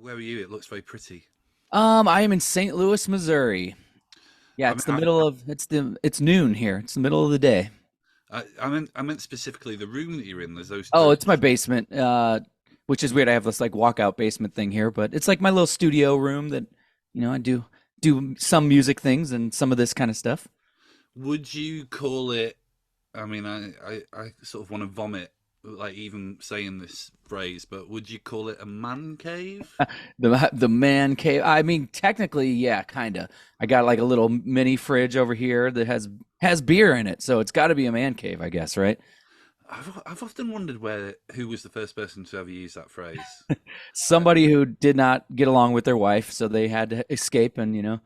where are you? It looks very pretty. I am in St. Louis, Missouri. Yeah, I it's mean, the middle of it's noon here. It's the middle of the day. I meant specifically the room that you're in. There's those Oh, those. it's my basement, which is weird. I have this like walkout basement thing here, but it's like my little studio room that I do some music things and some of this kind of stuff. Would you call it? I mean, I sort of want to vomit, like even saying this phrase, but would you call it a man cave? The man cave. I mean, technically, yeah, kind of. I got like a little mini fridge over here that has beer in it, so it's got to be a man cave, I guess, right? I've often wondered who was the first person to ever use that phrase. Uh, Somebody who did not get along with their wife, so they had to escape, and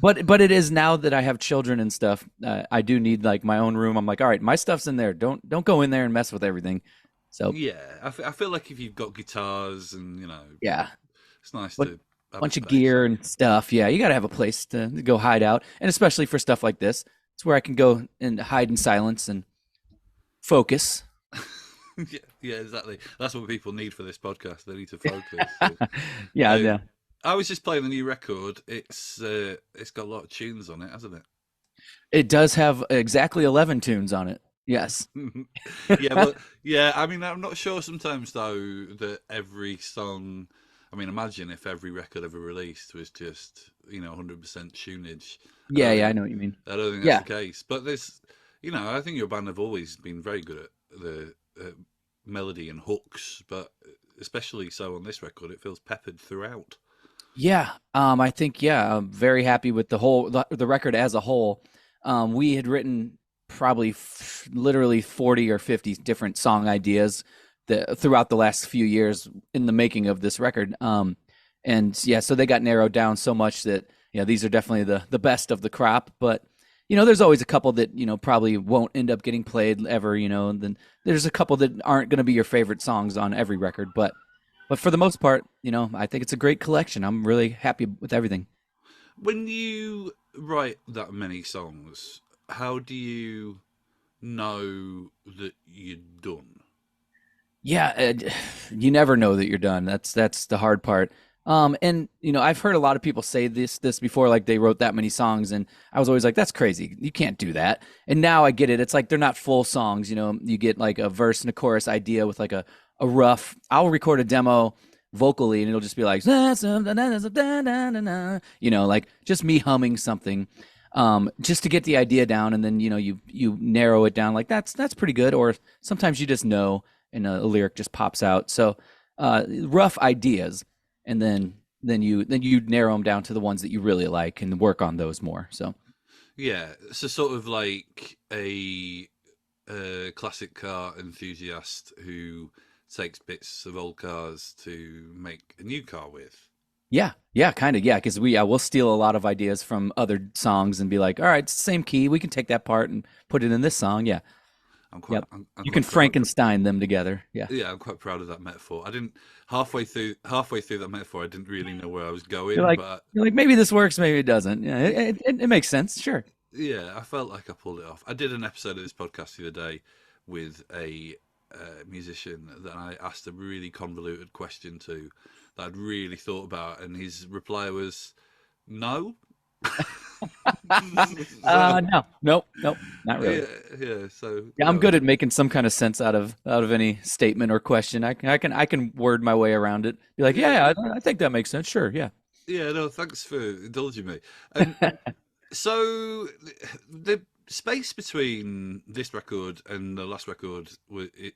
but it is now that I have children and stuff. I do need like my own room. I'm like, all right, my stuff's in there. Don't go in there and mess with everything. So yeah, I feel like if you've got guitars and yeah, it's nice but to have a bunch of space. gear and stuff. Yeah, you got to have a place to go hide out, and especially for stuff like this, it's where I can go and hide in silence and focus. Yeah, yeah, exactly. That's what people need for this podcast. They need to focus. So, Yeah, uh, yeah. I was just playing the new record. It's got a lot of tunes on it, hasn't it? It does have exactly 11 tunes on it. Yes. Yeah, but yeah, I mean, I'm not sure sometimes though that every song. I mean, imagine if every record ever released was just 100% tunage. I Yeah, don't yeah, I think know what you mean. I don't think that's Yeah. the case. But I think your band have always been very good at the melody and hooks, but especially so on this record, it feels peppered throughout. Yeah, I think yeah, I'm very happy with the record as a whole. We had written probably literally 40 or 50 different song ideas throughout the last few years in the making of this record. And yeah, so they got narrowed down so much that these are definitely the best of the crop. But there's always a couple that probably won't end up getting played ever. And then there's a couple that aren't going to be your favorite songs on every record, but for the most part, I think it's a great collection. I'm really happy with everything. When you write that many songs, how do you know that you're done? Yeah, you never know that you're done. That's the hard part. And I've heard a lot of people say this before, like they wrote that many songs, and I was always like, that's crazy. You can't do that. And now I get it. It's like they're not full songs. You get like a verse and a chorus idea with like a rough. I'll record a demo vocally, and it'll just be like, like just me humming something, just to get the idea down, and then you narrow it down. Like that's pretty good. Or sometimes you just know, and a lyric just pops out. So rough ideas, and then you narrow them down to the ones that you really like and work on those more. So Yeah, so sort of like a classic car enthusiast who takes bits of old cars to make a new car with. yeah, kind of, yeah, because we'll steal a lot of ideas from other songs and be like, all right, it's the same key, we can take that part and put it in this song. Yeah, yep. I'm You can quite proud. Frankenstein them together. Yeah. Yeah, I'm quite proud of that metaphor. I didn't halfway through that metaphor, I didn't really know where I was You're going, like but you're like maybe this works, maybe it doesn't. Yeah, it makes sense. Sure. yeah, I felt like I pulled it off. I did an episode of this podcast the other day with a musician that I asked a really convoluted question to that I'd really thought about, and his reply was no. So No, nope, nope, not really. yeah, yeah. So Yeah, I'm good at making some kind of sense out of any statement or question. I can word my way around it. Be like, yeah, yeah, I think that makes sense. Sure, yeah. yeah. No, thanks for indulging me. Um, so the space between this record and the last record it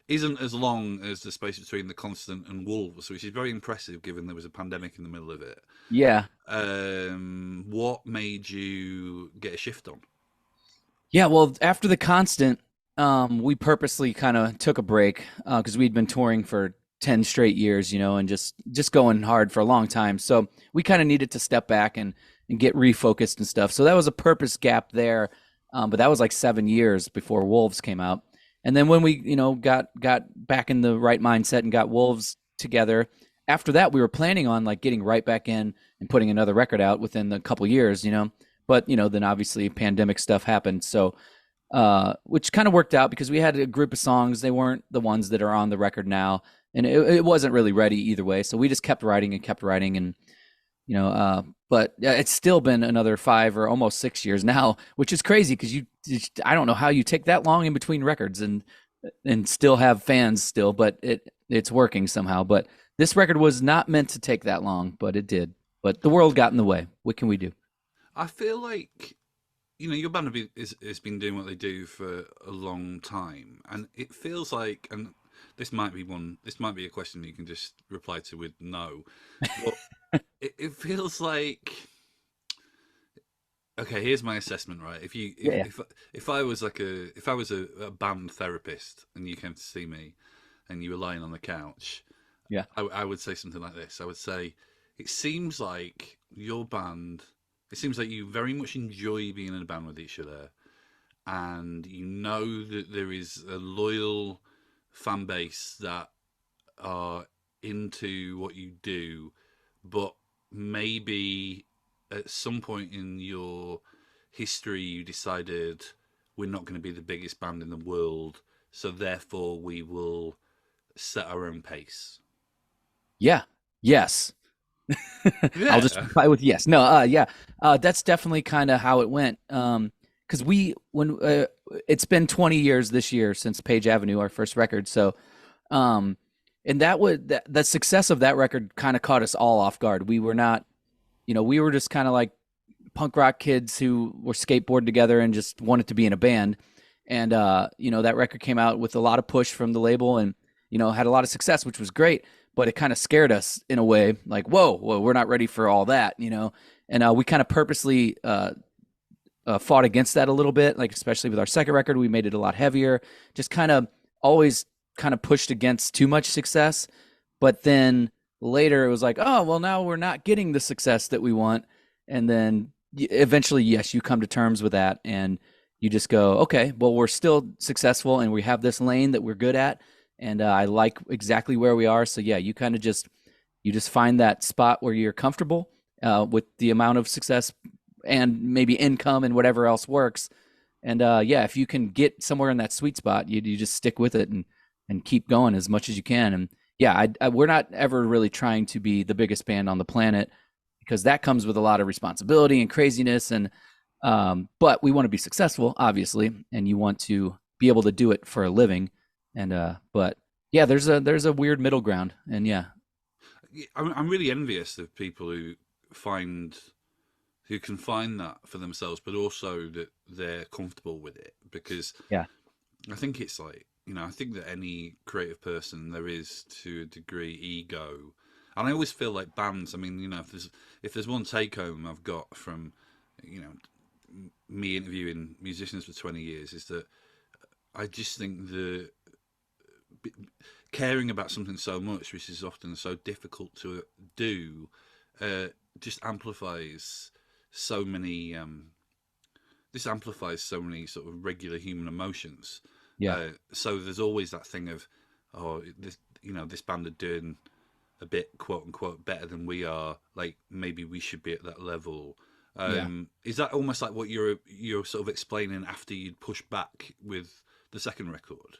isn't as long as the space between the Constant and Wolves, which is very impressive given there was a pandemic in the middle of it. Yeah, What made you get a shift on? yeah. Well, after the Constant, we purposely kind of took a break because we'd been touring for 10 straight years, and just going hard for a long time. So we kind of needed to step back and get refocused and stuff. So that was a purpose gap there. But that was like 7 years before Wolves came out. And then when we, got back in the right mindset and got Wolves together, after that we were planning on like getting right back in and putting another record out within a couple years, But then obviously pandemic stuff happened. So which kind of worked out because we had a group of songs. They weren't the ones that are on the record now. and it wasn't really ready either way. So we just kept writing and kept writing, and but it's still been another 5 or almost 6 years now, which is crazy because I don't know how you take that long in between records and still have fans still, but it's working somehow. But this record was not meant to take that long, but it did. But the world got in the way. What can we do? I feel like, your band has been doing what they do for a long time, and it feels like, and this might be a question you can just reply to with no, but it feels like, okay, here's my assessment, right? If I was a band therapist and you came to see me and you were lying on the couch, Yeah. I would say something like this. I would say, it seems like your band, it seems like you very much enjoy being in a band with each other, and you know that there is a loyal fan base that are into what you do, but maybe at some point in your history you decided, we're not going to be the biggest band in the world, so therefore we will set our own pace. Yeah. Yes. Yeah. I'll just reply with yes. No, yeah. That's definitely kind of how it went. Because it's been 20 years this year since Page Avenue, our first record. So, and the success of that record kind of caught us all off guard. We were not, we were just kind of like punk rock kids who were skateboarding together and just wanted to be in a band. And, that record came out with a lot of push from the label and, had a lot of success, which was great. But it kind of scared us in a way, like, whoa, we're not ready for all that, And we kind of purposely fought against that a little bit, like especially with our second record, we made it a lot heavier, just kind of always kind of pushed against too much success. But then later it was like, oh, well, now we're not getting the success that we want. And then eventually, yes, you come to terms with that and you just go, okay, well, we're still successful and we have this lane that we're good at. And I like exactly where we are. So yeah, you kind of just find that spot where you're comfortable with the amount of success and maybe income and whatever else works. And yeah, if you can get somewhere in that sweet spot, you just stick with it and keep going as much as you can. And yeah, we're not ever really trying to be the biggest band on the planet because that comes with a lot of responsibility and craziness. And but we want to be successful, obviously, and you want to be able to do it for a living. And but yeah, there's a weird middle ground, and yeah, I'm really envious of people who can find that for themselves, but also that they're comfortable with it. Because yeah, I think it's like, I think that any creative person, there is to a degree ego, and I always feel like bands. I mean, if there's one take home I've got from me interviewing musicians for 20 years, is that I just think caring about something so much, which is often so difficult to do, just amplifies so many. This amplifies so many sort of regular human emotions. yeah, so there's always that thing of, oh, this band are doing a bit, quote unquote, better than we are. Like maybe we should be at that level. Is that almost like what you're sort of explaining after you'd push back with the second record?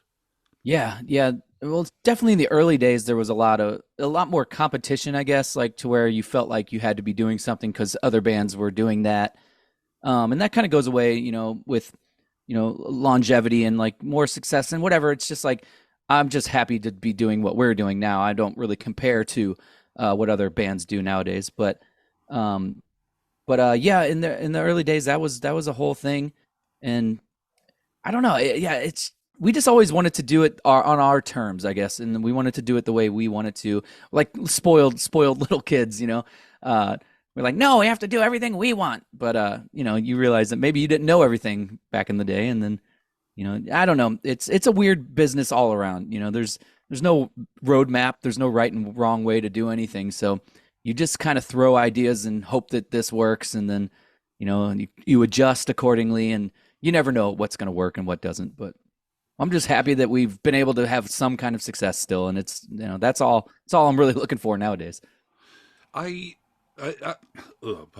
yeah. Well, definitely in the early days, there was a lot more competition, I guess, like to where you felt like you had to be doing something because other bands were doing that. And that kind of goes away, with, longevity and like more success and whatever. It's just like, I'm just happy to be doing what we're doing now. I don't really compare to what other bands do nowadays. But yeah, in the early days, that was a whole thing. And I don't know. We just always wanted to do it on our terms, I guess, and we wanted to do it the way we wanted to, like spoiled little kids, We're like, no, we have to do everything we want, but you realize that maybe you didn't know everything back in the day, and then, I don't know. It's a weird business all around. There's no roadmap, there's no right and wrong way to do anything, so you just kind of throw ideas and hope that this works, and then, you adjust accordingly, and you never know what's going to work and what doesn't, but. I'm just happy that we've been able to have some kind of success still, and it's that's all. It's all I'm really looking for nowadays. Pardon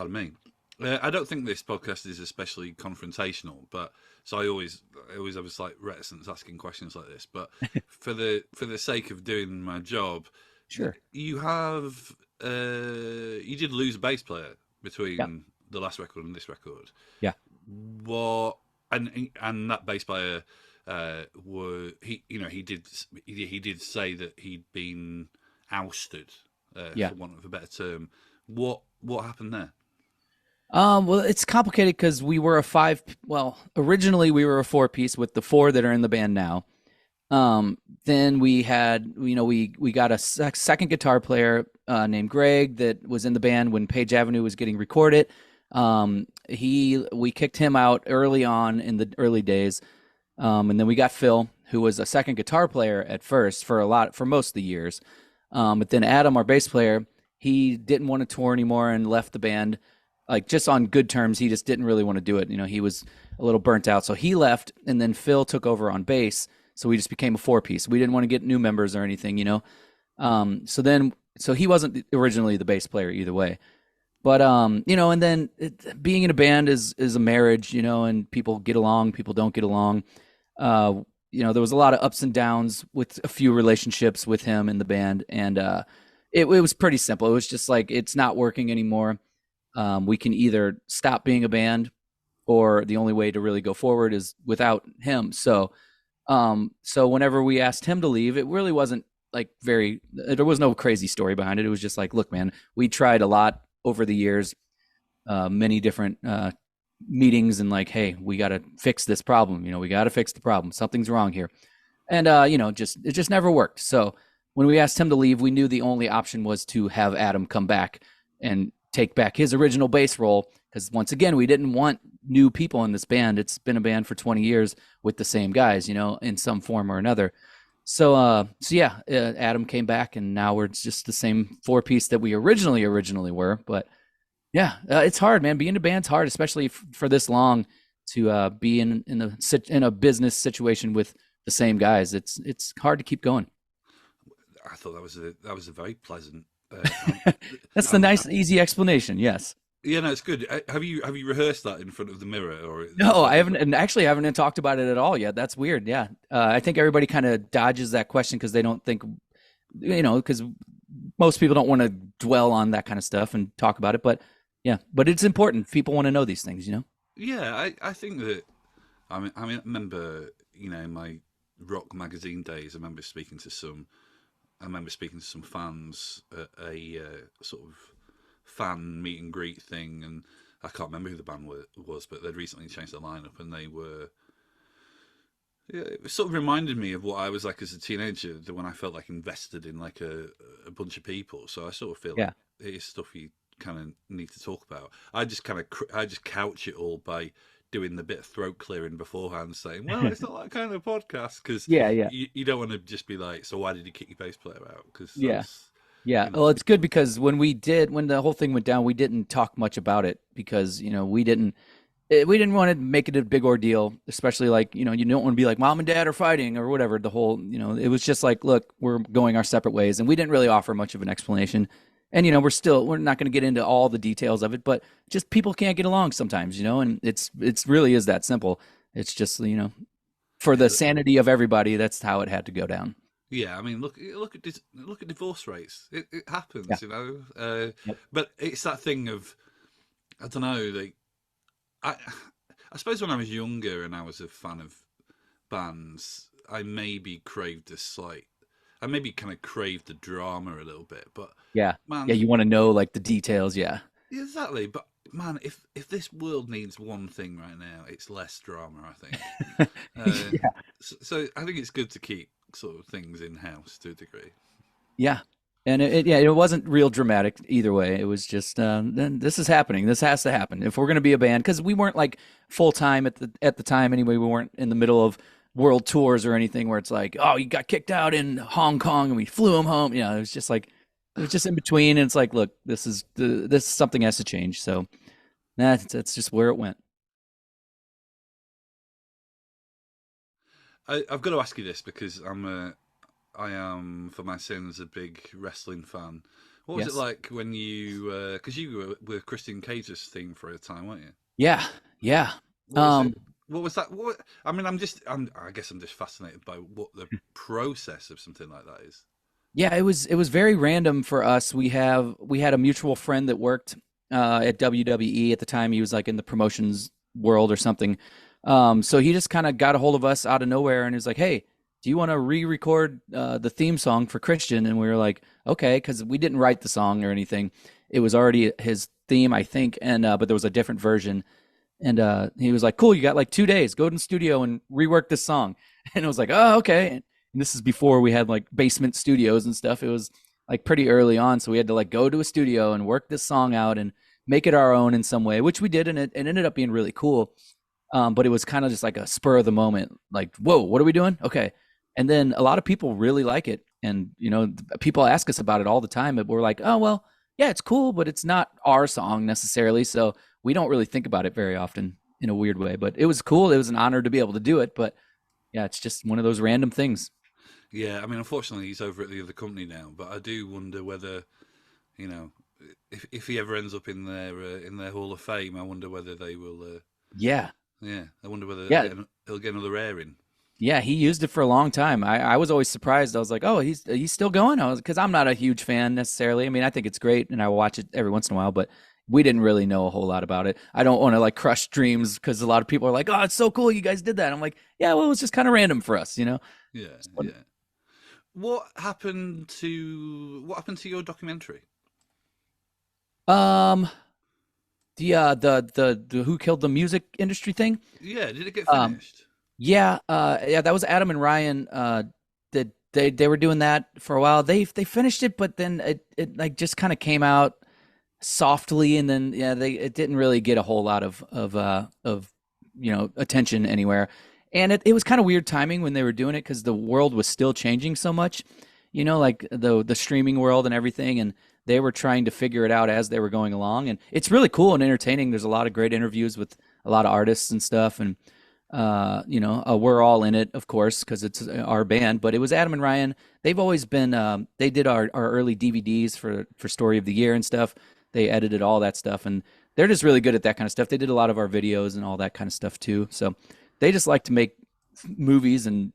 me. I don't think this podcast is especially confrontational, but so I always have a slight reticence asking questions like this. But for the sake of doing my job, Sure. you did lose a bass player Yeah. between the last record and this record. Yeah. What and that bass player were he did say that he'd been ousted, Yeah. for want of a better term. What happened there? Well, it's complicated because we were a five. Well, originally we were a four piece with the four that are in the band now. Then we had, we got a second guitar player named Greg that was in the band when Page Avenue was getting recorded. We kicked him out early on in the early days, and then we got Phil, who was a second guitar player at first for most of the years. But then Adam, our bass player, he didn't want to tour anymore and left the band, like just on good terms. He just didn't really want to do it. He was a little burnt out, so he left, and then Phil took over on bass. So we just became a four piece. We didn't want to get new members or anything. So he wasn't originally the bass player either way. But and then being in a band is a marriage, and people get along, people don't get along. There was a lot of ups and downs with a few relationships with him in the band, and it was pretty simple. It was just like, it's not working anymore. We can either stop being a band, or the only way to really go forward is without him. So whenever we asked him to leave, it really wasn't like there was no crazy story behind it. It was just like, look, man, we tried a lot over the years, many different meetings, and like, hey, we got to fix this problem. We got to fix the problem. Something's wrong here. And, it just never worked. So when we asked him to leave, we knew the only option was to have Adam come back and take back his original bass role. Because once again, we didn't want new people in this band. It's been a band for 20 years with the same guys, in some form or another. So yeah, Adam came back, and now we're just the same four piece that we originally were. But yeah, it's hard, man. Being in a band's hard, especially for this long, to be in a business situation with the same guys. It's hard to keep going. I thought that was a very pleasant. That's the nice, easy explanation. Yes. Yeah, no, it's good. Have you rehearsed that in front of the mirror, or No, I haven't, and actually haven't talked about it at all yet. That's weird. Yeah, I think everybody kind of dodges that question because they don't think, because most people don't want to dwell on that kind of stuff and talk about it. But yeah, but it's important. People want to know these things. Yeah, I think that. I remember, in my rock magazine days, I remember speaking to some fans at a sort of fan meet and greet thing, and I can't remember who the band was, but they'd recently changed their lineup, and they were. Yeah, it sort of reminded me of what I was like as a teenager, when I felt like invested in like a bunch of people. So I sort of feel Yeah. like it is stuff you kind of need to talk about. I just couch it all by doing the bit of throat clearing beforehand, saying, "Well, it's not that kind of podcast," because Yeah. Yeah. you don't want to just be like, "So why did you kick your bass player out?" Because Yeah. that's Yeah. you know, Well, it's good because when the whole thing went down, we didn't talk much about it because, we didn't want to make it a big ordeal, especially like, you don't want to be like mom and dad are fighting or whatever. The whole, it was just like, look, we're going our separate ways. And we didn't really offer much of an explanation. And, we're not going to get into all the details of it, but just people can't get along sometimes, and it's really is that simple. It's just, for the yeah, sanity of everybody, that's how it had to go down. yeah. I mean, look at divorce rates. It Yeah. happens. Yep. But it's that thing of, I don't know, like I I suppose when I was younger and I was a fan of bands, I maybe kind of craved the drama a little bit. But Yeah. Yeah. man, You want to know like the details. Yeah. exactly. But man, if this world needs one thing right now, it's less drama. I think. Yeah. So I think it's good to keep sort of things in house to a degree. Yeah. And it wasn't real dramatic either way. It was just, this is happening. This has to happen if we're going to be a band, because we weren't like full time at the time anyway. We weren't in the middle of world tours or anything where it's like, oh, you got kicked out in Hong Kong and we flew him home. It was just like, it was just in between. And it's like, look, this something has to change. So that's just where it went. I've got to ask you this because I am, for my sins, a big wrestling fan. What was it Yes. like when you, because you were Christian Cage's theme for a time, weren't you? Yeah. Yeah. What was it? Um, What was that? I mean, I guess I'm just fascinated by what the process of something like that is. yeah, it was very random for us. We had a mutual friend that worked at WWE at the time. He was like in the promotions world or something. So he just kind of got a hold of us out of nowhere and he was like, "Hey, do you want to re-record the theme song for Christian?" And we were like, "Okay," because we didn't write the song or anything. It was already his theme, I think, and but there was a different version. And he was like, "Cool, you got like 2 days. Go to the studio and rework this song." And I was like, "Oh, okay." And this is before we had like basement studios and stuff. It was like pretty early on, so we had to like go to a studio and work this song out and make it our own in some way, which we did, and it ended up being really cool. But it was kind of just like a spur of the moment, like, "Whoa, what are we doing?" Okay, and then a lot of people really like it, and people ask us about it all the time, but we're like, "Oh well, yeah, it's cool, but it's not our song necessarily." So we don't really think about it very often in a weird way, but it was cool. It was an honor to be able to do it, but yeah, it's just one of those random things. Yeah, I mean, unfortunately, he's over at the other company now, but I do wonder whether, you know, if he ever ends up in their Hall of Fame, I wonder whether they will. Yeah, Yeah, I wonder whether yeah, he'll get another airing. yeah. He used it for a long time. I was always surprised. I was like, oh, he's still going. I was because I'm not a huge fan necessarily. I mean, I think it's great, and I watch it every once in a while, but we didn't really know a whole lot about it. I don't want to like crush dreams because a lot of people are like, oh, it's so cool you guys did that. I'm like, yeah, well, it was just kind of random for us, you know. Yeah, yeah. What happened to your documentary? Um, the who killed the music industry thing. Yeah, did it get Um, finished? yeah, yeah, that was Adam and Ryan. That they were doing that for a while. They finished it, but then it like just kind of came out softly, and then yeah, they it didn't really get a whole lot of attention anywhere. And it was kind of weird timing when they were doing it because the world was still changing so much, like the streaming world and everything, and they were trying to figure it out as they were going along. And it's really cool and entertaining. There's a lot of great interviews with a lot of artists and stuff, and we're all in it, of course, because it's our band. But it was Adam and Ryan. They've always been. They did our early DVDs for Story of the Year and stuff. They edited all that stuff, and they're just really good at that kind of stuff. They did a lot of our videos and all that kind of stuff too. So they just like to make movies and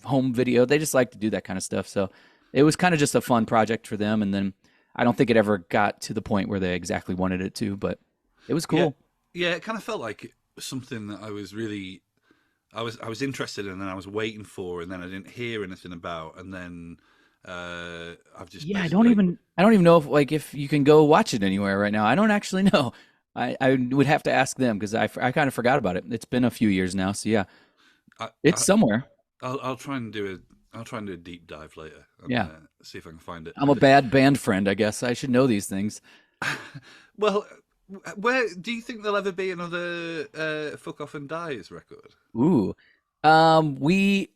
home video. They just like to do that kind of stuff. So it was kind of just a fun project for them. And then I don't think it ever got to the point where they exactly wanted it to, but it was Yeah, cool. yeah. It kind of felt like something that I was interested in, and I was waiting for, and then I didn't hear anything about, and then I've just Yeah, basically. I don't even know if you can go watch it anywhere right now. I don't actually know. I would have to ask them because I kind of forgot about it. It's been a few years now, so yeah, I, it's I somewhere. I'll try and do a deep dive later and Yeah, see if I can find it. I'm a bad band friend, I guess. I should know these things. Well, where do you think there'll ever be another "Fuck Off and Dies" record? Ooh. We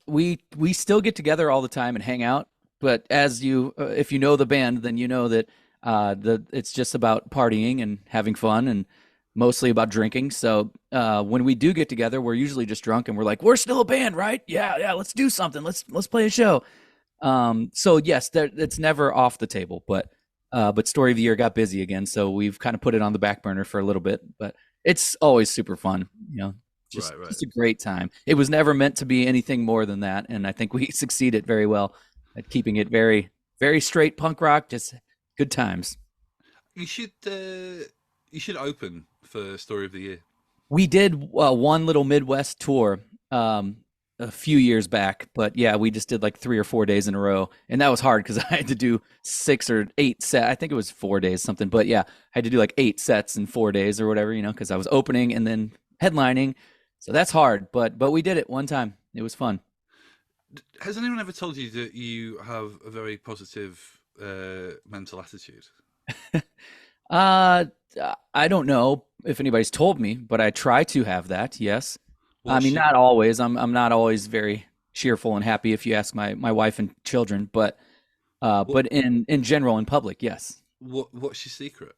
still get together all the time and hang out, but if you know the band, then you know that it's just about partying and having fun and mostly about drinking. So when we do get together, we're usually just drunk and we're like, we're still a band, right? Yeah, yeah, let's do something. Let's play a show. So yes, it's never off the table, but Story of the Year got busy again, so we've kind of put it on the back burner for a little bit, but it's always super fun, Right, right. just a great time. It was never meant to be anything more than that, and I think we succeeded very well at keeping it very, very straight punk rock, just good times. You should you should open for "Story of the Year." We did one little Midwest tour a few years back, but yeah, we just did like 3 or 4 days in a row, and that was hard because I had to do 6 or 8 set. I think it was 4 days something, but yeah, I had to do like 8 sets in 4 days or whatever, because I was opening and then headlining, so that's hard. But we did it one time. It was fun. Has anyone ever told you that you have a very positive mental attitude? Uh, I don't know if anybody's told me, but I try to have that. Yes. I What's mean, she not always. I'm not always very cheerful and happy if you ask my wife and children, but what in general in public, yes. what's your secret?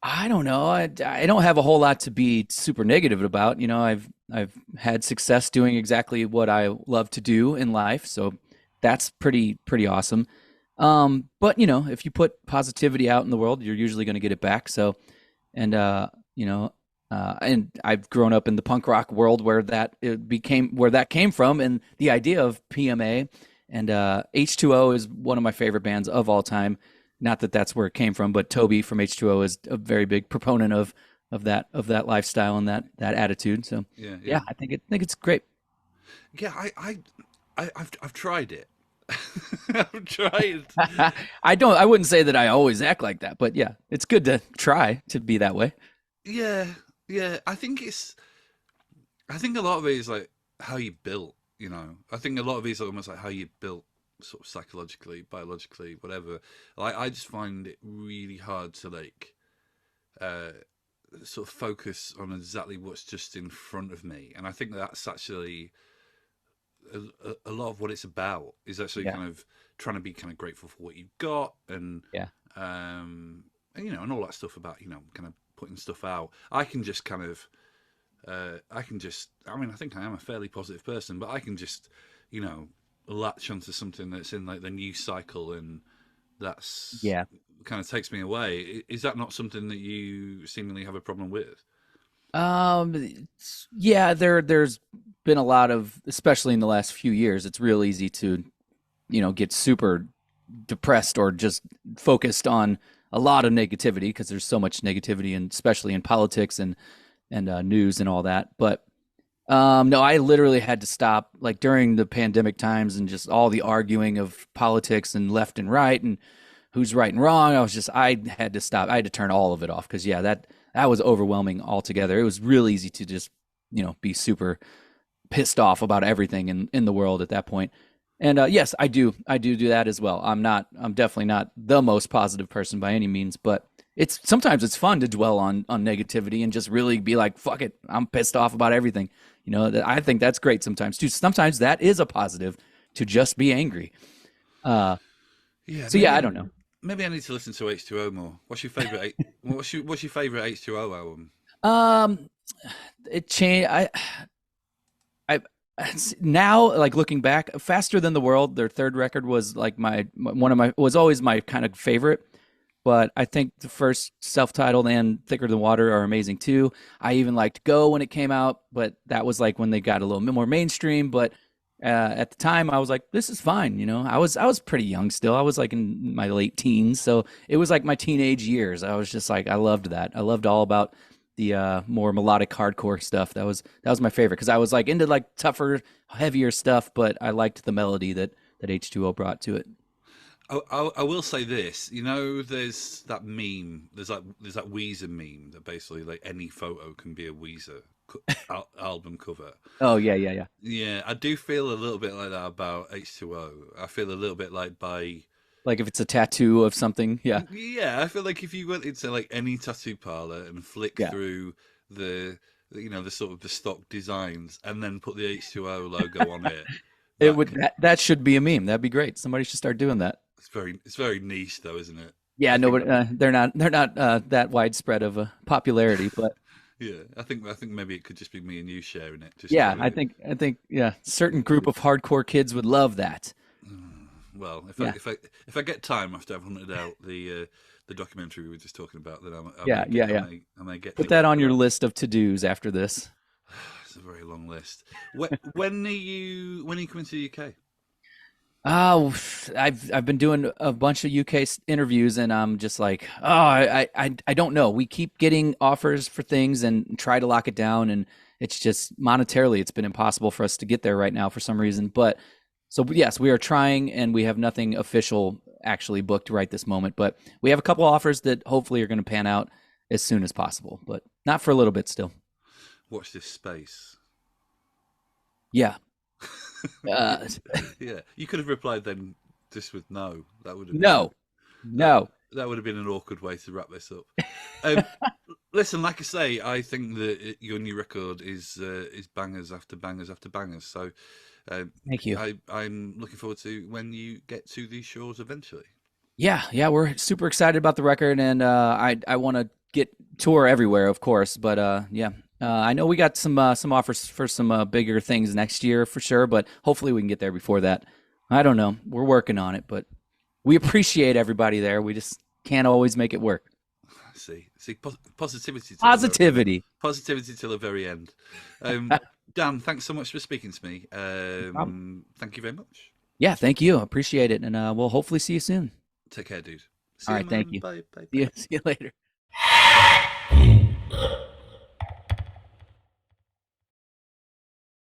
I don't know. I don't have a whole lot to be super negative about. I've had success doing exactly what I love to do in life, so that's pretty awesome. But if you put positivity out in the world, you're usually going to get it back. So, and and I've grown up in the punk rock world where that came from, and the idea of PMA and H2O is one of my favorite bands of all time. Not that that's where it came from, but Toby from H2O is a very big proponent of that lifestyle and that attitude. So Yeah. I think it's great. Yeah, I've tried it. I've tried. I wouldn't say that I always act like that, but yeah, it's good to try to be that way. Yeah, yeah. I think a lot of it is like how you built. I think a lot of it is almost like how you built, sort of psychologically, biologically, whatever. Like I just find it really hard to uh, sort of focus on exactly what's just in front of me, and I think that's actually a lot of what it's about is actually Yeah. kind of trying to be kind of grateful for what you've got, Yeah. and all that stuff about kind of putting stuff out. I can just kind of I mean, I think I am a fairly positive person, but I can just you know latch onto something that's in like the news cycle, and that's Yeah. kind of takes me away. Is that not something that you seemingly have a problem with? Yeah, there's been a lot of, especially in the last few years, it's real easy to, get super depressed or just focused on a lot of negativity because there's so much negativity, and especially in politics and news and all that. But no, I literally had to stop like during the pandemic times and just all the arguing of politics and left and right and who's right and wrong. I had to stop. I had to turn all of it off because yeah, that was overwhelming altogether. It was real easy to just be super pissed off about everything in the world at that point. And yes, I do that as well. I'm definitely not the most positive person by any means, but sometimes it's fun to dwell on negativity and just really be like, fuck it, I'm pissed off about everything. I think that's great sometimes too. Sometimes that is a positive to just be angry. Uh, Yeah, so yeah, I don't know. maybe I need to listen to H2O more. What's your favorite? What's your favorite H2O album? Um, it changed. I now like looking back, Faster Than the World, their third record was like one of my was always my kind of favorite. But I think the first self-titled and Thicker Than Water are amazing too. I even liked Go when it came out, but that was like when they got a little more mainstream. But at the time, I was like, this is fine. I was pretty young still. I was like in my late teens, so it was like my teenage years. I was just like, I loved that. I loved all about the more melodic hardcore stuff. That was my favorite because I was like into like tougher, heavier stuff, but I liked the melody that H2O brought to it. I will say this. There's that meme. There's that Weezer meme that basically like any photo can be a Weezer album cover. Oh yeah, yeah, yeah. Yeah, I do feel a little bit like that about H2O. I feel a little bit like Like if it's a tattoo of something, yeah, yeah, I feel like if you went into like any tattoo parlor and flick yeah. through the sort of the stock designs and then put the H2O logo on it, It that would that should be a meme. That'd be great. Somebody should start doing that. it's very niche though, isn't it? Yeah, I think nobody. They're not that widespread of a popularity, but yeah, I think maybe it could just be me and you sharing it. Just yeah, I think yeah, certain group of hardcore kids would love that. well, if I Yeah, if I if I get time after I've hunted out the documentary we were just talking about, then yeah, yeah, yeah. I may get Put to that it. on your But list of to dos after this. it's a very long list. When are you coming to the UK? Oh, I've been doing a bunch of UK interviews, and I'm just like, oh, I don't know. We keep getting offers for things and try to lock it down, and it's just monetarily, it's been impossible for us to get there right now for some reason. But so yes, we are trying, and we have nothing official actually booked right this moment. But we have a couple offers that hopefully are going to pan out as soon as possible, but not for a little bit still. Watch this space. Yeah. Uh, Yeah, you could have replied then just with no. no, That no. that would have been an awkward way to wrap this up. Um, listen, like I say, I think that your new record is bangers after bangers after bangers. So Thank you. I'm looking forward to when you get to these shores eventually. Yeah, yeah, we're super excited about the record, and I want to get tour everywhere, of course. But yeah, I know we got some offers for some bigger things next year for sure, but hopefully we can get there before that. I don't know. We're working on it, but we appreciate everybody there. We just can't always make it work. See, positivity. Positivity. Positivity till the very end. Dan, thanks so much for speaking to me. Thank you very much. Yeah, thank you. Appreciate it. And we'll hopefully see you soon. Take care, dude. All right, thank you. Bye. See you later.